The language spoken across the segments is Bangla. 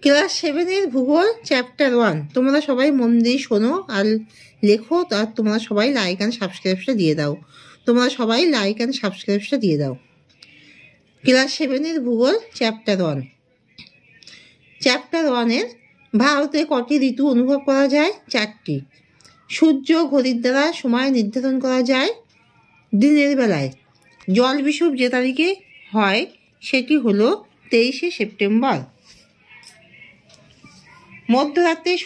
ক্লাস 7-এর ভূগোল চ্যাপ্টার 1 তোমরা সবাই মন দিয়ে শোনো আর লেখো। আর তোমরা সবাই লাইক অ্যান্ড সাবস্ক্রাইবটা দিয়ে দাও। ক্লাস 7-এর ভূগোল চ্যাপ্টার 1। চ্যাপ্টার 1-এর ভারতে কটি ঋতু অনুভব করা যায়? 4টি। সূর্য ঘড়ির দ্বারা সময় নির্ধারণ করা যায় দিনের বেলায়। জল বিষুব যে তারিখে হয় সেটি হলো 23শে সেপ্টেম্বর। মধ্যরাত্রির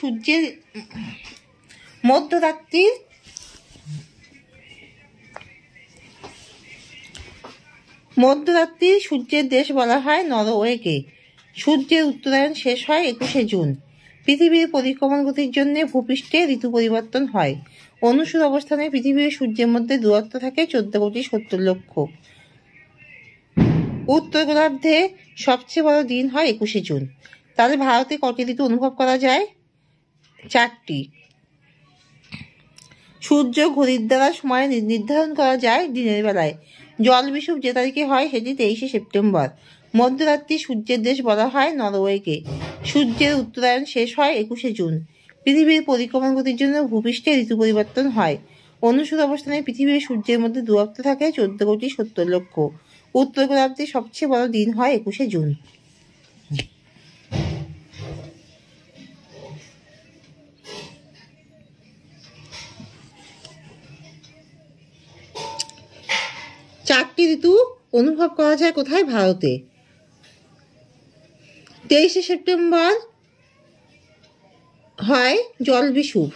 সূর্যের দেশ বলা হয় নরওয়েকে। সূর্যের উত্তরায়ণ শেষ হয় 21শে জুন। পৃথিবীর পরিক্রমণ গতির জন্য ভূপৃষ্ঠে ঋতু পরিবর্তন হয়। অনুসূর অবস্থানে পৃথিবীর সূর্যের মধ্যে দূরত্ব থাকে 14,70,00,000। উত্তর গোলার্ধে সবচেয়ে বড় দিন হয় 21শে জুন। তাহলে ভারতে কটি ঋতু অনুভব করা যায়? 4টি। সূর্য ঘড়ির দ্বারা সময় নির্ধারণ করা যায় দিনের বেলায়। জল বিষুব যে তারিখে হয় সেটি 23শে সেপ্টেম্বর। মধ্যরাত্রি সূর্যের দেশ বলা হয় নরওয়েকে। সূর্যের উত্তরায়ণ শেষ হয় 21শে জুন। পৃথিবীর পরিক্রমণ গতির জন্য ভূপৃষ্ঠে ঋতু পরিবর্তন হয়। অনুসূর অবস্থানে পৃথিবীর সূর্যের মধ্যে দূরত্ব থাকে 14,70,00,000। উত্তর গোলার্ধে সবচেয়ে বড় দিন হয় 21শে জুন। চারটি ঋতু অনুভব করা যায় কোথায়? ভারতে। 23শে সেপ্টেম্বর হয় জল বিষুব।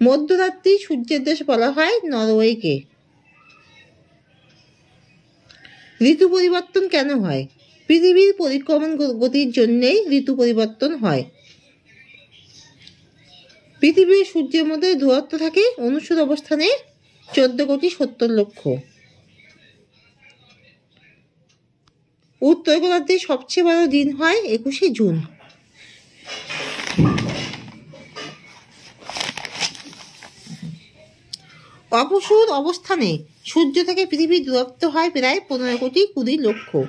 মধ্যরাত্রি সূর্যের দেশ বলা হয় নরওয়েকে। ঋতু পরিবর্তন কেন হয়? পৃথিবীর পরিক্রমণ গতির জন্যেই ঋতু পরিবর্তন হয়। পৃথিবীর সূর্যের মধ্যে দূরত্ব থাকে অনুসূর অবস্থানে 14,70,00,000। উত্তর গোলার্ধে সবচেয়ে বড় দিন হয় 21শে জুন। অপসূর অবস্থানে সূর্য থেকে পৃথিবীর দূরত্ব হয় প্রায় 15,20,00,000।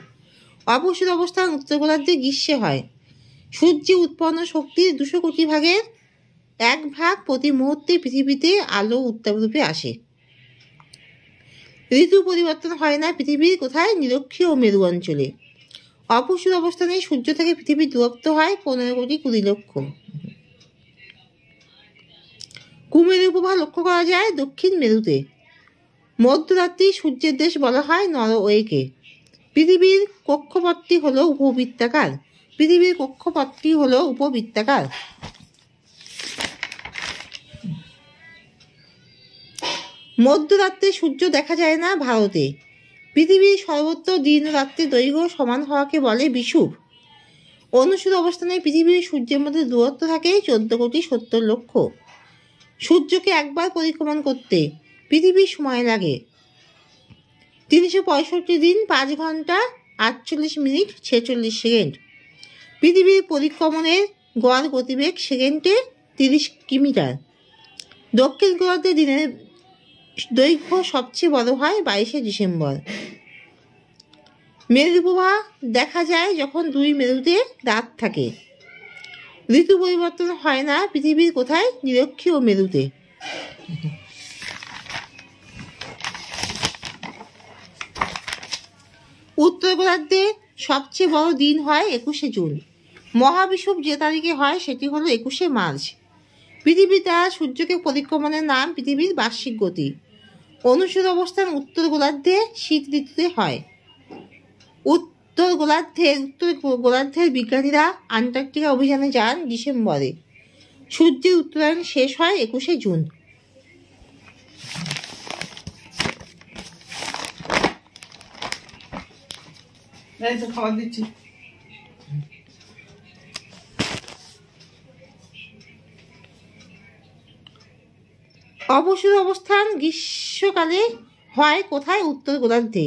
অপসূর অবস্থান উত্তর গোলার্ধে গ্রীষ্মে হয়। সূর্যে উৎপন্ন শক্তির 200 কোটি ভাগের 1 ভাগ প্রতি মুহূর্তে পৃথিবীতে আলো উত্তাপরূপে আসে। ঋতু পরিবর্তন হয় না পৃথিবীর কোথায়? নিরক্ষীয় ও মেরু অঞ্চলে। অপসূর অবস্থানে সূর্য থেকে পৃথিবীর দূরত্ব হয় 15,20,00,000। কুমেরু প্রবাহ লক্ষ্য করা যায় দক্ষিণ মেরুতে। মধ্যরাত্রি সূর্যের দেশ বলা হয় নরওয়েকে। পৃথিবীর কক্ষপথটি হলো উপবৃত্তাকার। মধ্যরাত্রে সূর্য দেখা যায় না ভারতে। পৃথিবীর সর্বত্র দিন রাত্রি দৈর্ঘ্য সমান হওয়াকে বলে বিষুব। অনুসূর অবস্থানে পৃথিবীর সূর্যের মধ্যে দূরত্ব থাকে 14,70,00,000। সূর্যকে একবার পরিক্রমণ করতে পৃথিবীর সময় লাগে 365 দিন 5 ঘন্টা 48 মিনিট 46 সেকেন্ড। পৃথিবীর পরিক্রমণের গড় গতিবেগ সেকেন্ডে 30 কিলোমিটার। দক্ষিণ গোলার্ধে দিনের দৈর্ঘ্য সবচেয়ে বড় হয় 22শে ডিসেম্বর। মেরু প্রবাহ দেখা যায় যখন 2 মেরুতে রাত থাকে। ঋতু পরিবর্তন হয় না পৃথিবীর কোথায়? নিরক্ষীয় মেরুতে। উত্তর গোলার্ধে সবচেয়ে বড় দিন হয় 21শে জুন। মহাবিষুব যে তারিখে হয় সেটি হলো 21শে মার্চ। পৃথিবী দ্বারা সূর্যকে পরিক্রমণের নাম পৃথিবীর বার্ষিক গতি। অনুসূর অবস্থান উত্তর গোলার্ধে শীত ঋতুতে হয়। উত্তর গোলার্ধের বিজ্ঞানীরা আন্টার্কটিকা অভিযানে যান ডিসেম্বরে। সূর্যের উত্তরায়ণ শেষ হয় 21শে জুন। খাবার দিচ্ছি। অপসূর অবস্থান গ্রীষ্মকালে হয় কোথায়? উত্তর গোলার্ধে।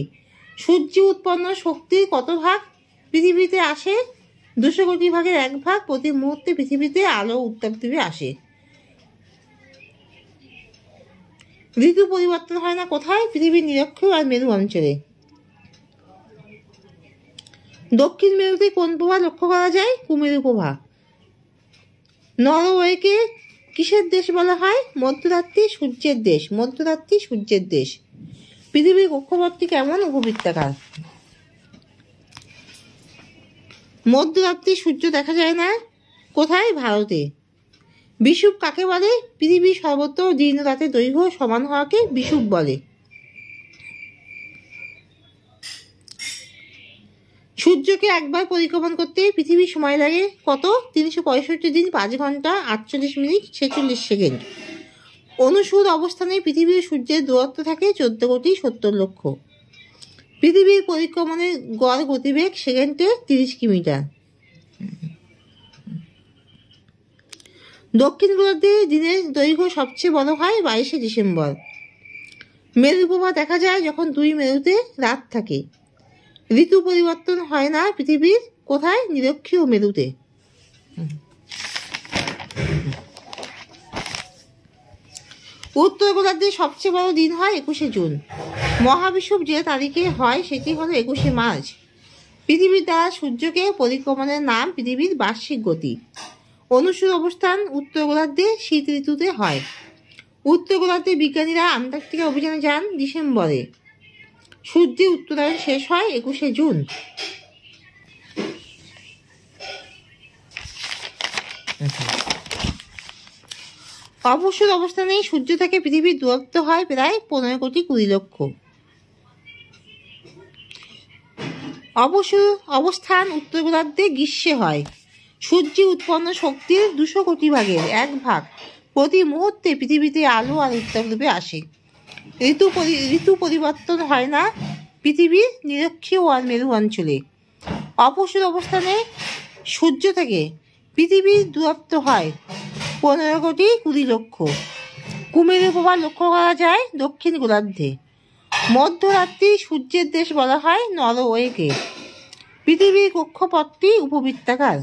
সূর্য উৎপন্ন শক্তির কত ভাগ পৃথিবীতে আসে? 200 কোটি ভাগের 1 ভাগ প্রতি মুহূর্তে পৃথিবীতে আলো উত্তাপরূপে আসে। ঋতু পরিবর্তন হয় না কোথায়? পৃথিবীর নিরক্ষীয় আর মেরু অঞ্চলে। দক্ষিণ মেরুতে কোন প্রভা লক্ষ্য করা যায়? কুমেরু প্রভা। নরওয়েকে কিসের দেশ বলা হয়? মধ্যরাত্রি সূর্যের দেশ। মধ্যরাত্রি সূর্যের দেশ। পৃথিবীর কক্ষপথটি কেমন? উপবৃত্তাকার। মধ্যরাত্রি সূর্য দেখা যায় না কোথায়? ভারতে। বিষুব কাকে বলে? পৃথিবীর সর্বত্র দিন রাতের দৈর্ঘ্য সমান হওয়াকে বিষুব বলে। সূর্যকে একবার পরিক্রমণ করতে পৃথিবীর সময় লাগে কত? 365 দিন 5 ঘন্টা 48 মিনিট 46 সেকেন্ড। অনুসূর অবস্থানে পৃথিবীর সূর্যের দূরত্ব থাকে 14,70,00,000। পৃথিবীর পরিক্রমণের গড় গতিবেগ সেকেন্ডে 30 কিলোমিটার। দক্ষিণ গোলার্ধে দিনের দৈর্ঘ্য সবচেয়ে বড় হয় 22শে ডিসেম্বর। মেরু প্রভা দেখা যায় যখন দুই মেরুতে রাত থাকে। ঋতু পরিবর্তন হয় না পৃথিবীর কোথায়? নিরক্ষীয় মেরুতে। উত্তর গোলার্ধে সবচেয়ে বড় দিন হয় 21শে জুন। মহাবিষুব যে তারিখে হয় সেটি হলো 21শে মার্চ। পৃথিবীর দ্বারা সূর্যকে পরিক্রমণের নাম পৃথিবীর বার্ষিক গতি। অনুসূর অবস্থান উত্তর গোলার্ধে শীত ঋতুতে হয়। উত্তর গোলার্ধে বিজ্ঞানীরা আন্টার্কটিকা অভিযানে যান ডিসেম্বরে। সূর্যের উত্তরায়ণ শেষ হয় 21শে জুন। অবসর অবস্থানে সূর্য থেকে পৃথিবীর দূরত্ব হয় প্রায় 15,20,00,000। অবসর অবস্থান উত্তর গোলার্ধে গ্রীষ্মে হয়। সূর্যে উৎপন্ন শক্তির 200 কোটি ভাগের 1 ভাগ প্রতি মুহূর্তে পৃথিবীতে আলো আর উত্তাপরূপে আসে। ঋতু পরিবর্তন হয় না পৃথিবীর নিরক্ষীয় আর মেরু অঞ্চলে। অবসর অবস্থানে সূর্য থেকে পৃথিবীর দূরত্ব হয় 15,20,00,000। কুমেরু প্রভা লক্ষ্য করা যায় দক্ষিণ গোলার্ধে। মধ্যরাত্রি সূর্যের দেশ বলা হয় নরওয়েকে। পৃথিবীর কক্ষপথটি উপবৃত্তাকার।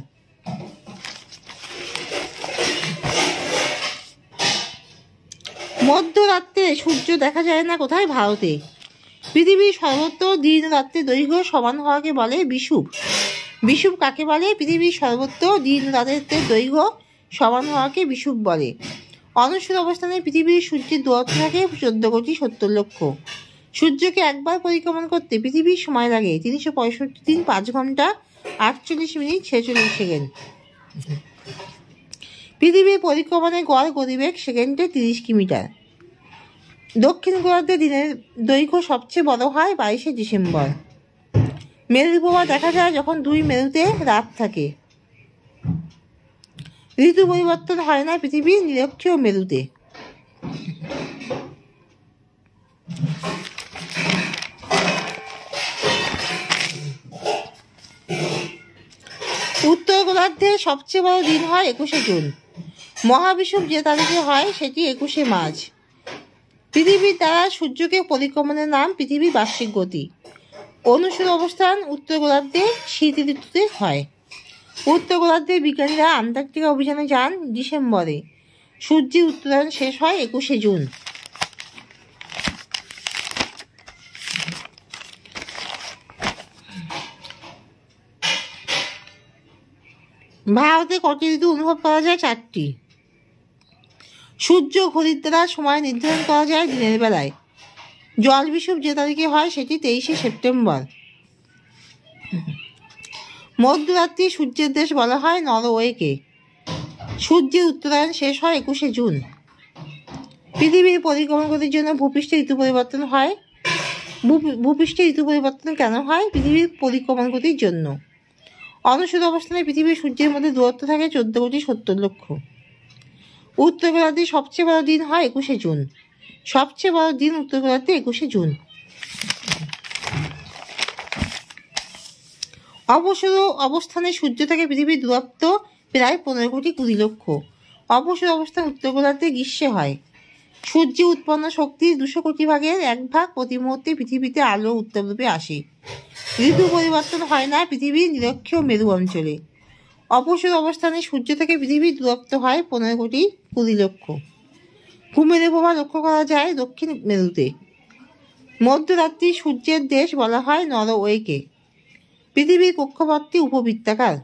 মধ্যরাত্রে সূর্য দেখা যায় না কোথায়? ভারতে। পৃথিবীর সর্বত্র দিন রাত্রে দৈর্ঘ্য সমান হওয়াকে বলে বিষুব। বিষুব কাকে বলে? পৃথিবীর সর্বত্র দিন রাতের দৈর্ঘ্য সমান হওয়াকে বিষুব বলে। অনুসূর অবস্থানে পৃথিবীর সূর্যের দূরত্ব থাকে 14,70,00,000। সূর্যকে একবার পরিক্রমণ করতে পৃথিবীর সময় লাগে 365 দিন 5 ঘন্টা 48 মিনিট 46 সেকেন্ড। পৃথিবীর পরিক্রমণের গড় গতিবেগ সেকেন্ডে 30 কিলোমিটার। দক্ষিণ গোলার্ধে দিনের দৈর্ঘ্য সবচেয়ে বড় হয় 22শে ডিসেম্বর। মেরু প্রভা দেখা যায় যখন দুই মেরুতে রাত থাকে। ঋতু পরিবর্তন হয় না পৃথিবীর নিরক্ষীয় মেরুতে। উত্তর গোলার্ধে সবচেয়ে বড় দিন হয় 21শে জুন। মহাবিষুব যে তারিখে হয় সেটি 21শে মার্চ। পৃথিবীর দ্বারা সূর্যকে পরিক্রমণের নাম পৃথিবীর বার্ষিক গতি। অনুসূর অবস্থান উত্তর গোলার্ধে শীত ঋতুতে হয়। উত্তর গোলার্ধে বিজ্ঞানীরা আন্টার্কটিকা অভিযানে যান ডিসেম্বরে। সূর্যের উত্তরায়ণ শেষ হয় 21শে জুন। ভারতে কটি ঋতু অনুভব করা যায়? 4টি। সূর্য ঘড়ির দ্বারা সময় নির্ধারণ করা যায় দিনের বেলায়। জল বিষুব যে তারিখে হয় সেটি 23শে সেপ্টেম্বর। মধ্যরাত্রি সূর্যের দেশ বলা হয় নরওয়েকে। সূর্যের উত্তরায়ণ শেষ হয় 21শে জুন। পৃথিবীর পরিক্রমণ গতির জন্য ভূপৃষ্ঠে ঋতু পরিবর্তন হয়। ভূপৃষ্ঠে ঋতু পরিবর্তন কেন হয়? পৃথিবীর পরিক্রমণ গতির জন্য। অনুসূর অবস্থানে পৃথিবীর সূর্যের মধ্যে দূরত্ব থাকে 14,70,00,000। উত্তর গোলার্ধে সবচেয়ে বড় দিন হয় 21শে জুন। সবচেয়ে বড় দিন উত্তর গোলার্ধে 21শে জুন। অবসর অবস্থানে সূর্য থেকে পৃথিবীর দূরত্ব প্রায় 15,20,00,000। অবসর অবস্থান উত্তর গোলার্ধে গ্রীষ্মে হয়। সূর্যে উৎপন্ন শক্তির 200 কোটি ভাগের 1 ভাগ প্রতি মুহূর্তে পৃথিবীতে আলো উত্তাপরূপে আসে। ঋতু পরিবর্তন হয় না পৃথিবীর নিরক্ষীয় মেরু অঞ্চলে। অবসর অবস্থানে সূর্য থেকে পৃথিবীর দূরত্ব হয় 15,20,00,000। কুমেরু প্রভা লক্ষ্য করা যায় দক্ষিণ মেরুতে। মধ্যরাত্রি সূর্যের দেশ বলা হয় নরওয়েকে। পৃথিবীর কক্ষপথটি উপবৃত্তাকার।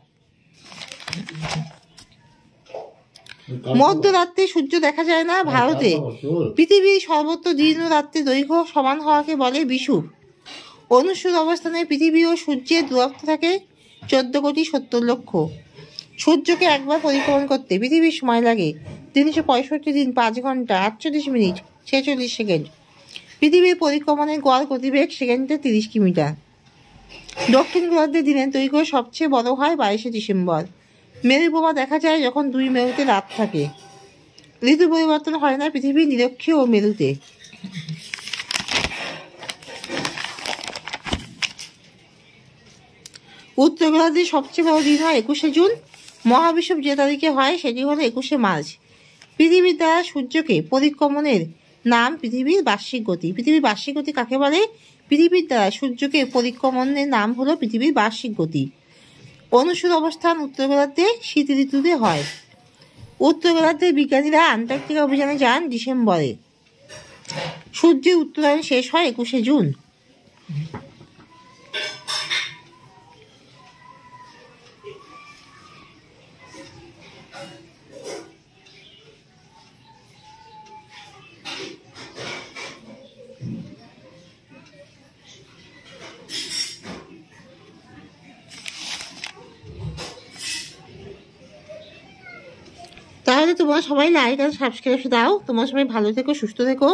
মধ্যরাত্রে সূর্য দেখা যায় না ভারতে। পৃথিবীর সর্বত্র দিন ও রাত্রির দৈর্ঘ্য সমান হওয়াকে বলে বিষুব। অনুসূর অবস্থানে পৃথিবী ও সূর্যের দূরত্ব থাকে 14,70,00,000। সূর্যকে একবার পরিক্রমণ করতে পৃথিবীর সময় লাগে 365 দিন 5 ঘন্টা 48 মিনিট 46 সেকেন্ড। পৃথিবীর পরিক্রমণের গড় গতিবেগ সেকেন্ডে 30 কিলোমিটার। দক্ষিণ গোলার্ধে দিনের দৈর্ঘ্য সবচেয়ে বড় হয় 22শে ডিসেম্বর। মেরু প্রভা দেখা যায় যখন 2 মেরুতে রাত থাকে। ঋতু পরিবর্তন হয় না পৃথিবীর নিরক্ষীয় ও মেরুতে। উত্তর গোলার্ধের সবচেয়ে বড় দিন হয় 21শে জুন। মহাবিষুব যে তারিখে হয় সেটি হলো 21শে মার্চ। পৃথিবীর দ্বারা সূর্যকে পরিক্রমণের নাম পৃথিবীর বার্ষিক গতি। পৃথিবীর বার্ষিক গতি কাকে বলে? পৃথিবীর দ্বারা সূর্যকে পরিক্রমণের নাম হলো পৃথিবীর বার্ষিক গতি। অনুসূর অবস্থান উত্তর গোলার্ধে শীত ঋতুতে হয়। উত্তর গোলার্ধের বিজ্ঞানীরা আন্টার্কটিকা অভিযানে যান ডিসেম্বরে। সূর্যের উত্তরায়ণ শেষ হয় 21শে জুন। তাহলে তোমরা সবাই লাইক আর সাবস্ক্রাইব দাও। তোমরা সবাই ভালো থেকো, সুস্থ থেকো,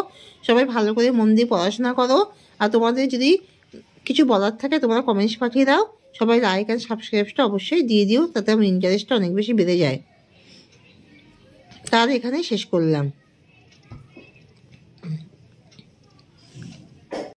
সবাই ভালো করে মন দিয়ে পড়াশোনা করো। আর তোমাদের যদি কিছু বলার থাকে তোমরা কমেন্টস পাঠিয়ে দাও। সবাই লাইক আর সাবস্ক্রাইবটা অবশ্যই দিয়ে দিও, তাতে আমার ইন্টারেস্টটা অনেক বেশি বেড়ে যায়। তাহলে এখানেই শেষ করলাম।